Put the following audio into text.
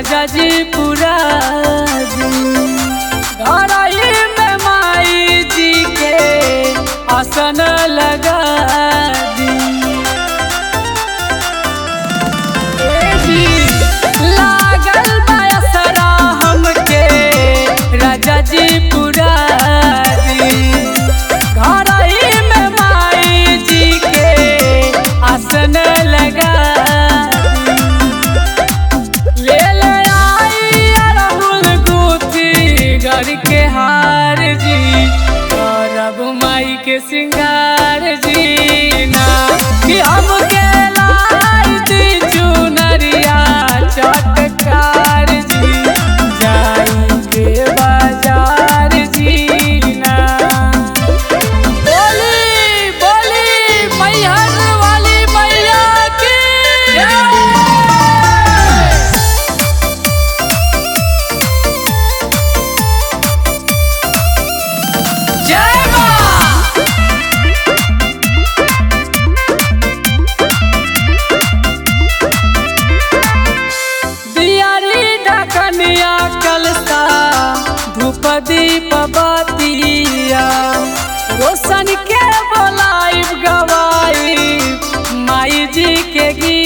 राजा जी पूरा घरही में माई जी के आसन लगा दी। लागल बयसरा हमके राजा जी पूरा घरही में माई जी के आसन लगा के हार जी करब माई के सिंगार जी ना कि हमके लाई दी चुनरिया चटकार जी जाई के बाजार जी ना। बोली बोली मैहर वाली मैया की धूप दीप बतिया रोशन के बोलाइब गवाई माई जी के गीत।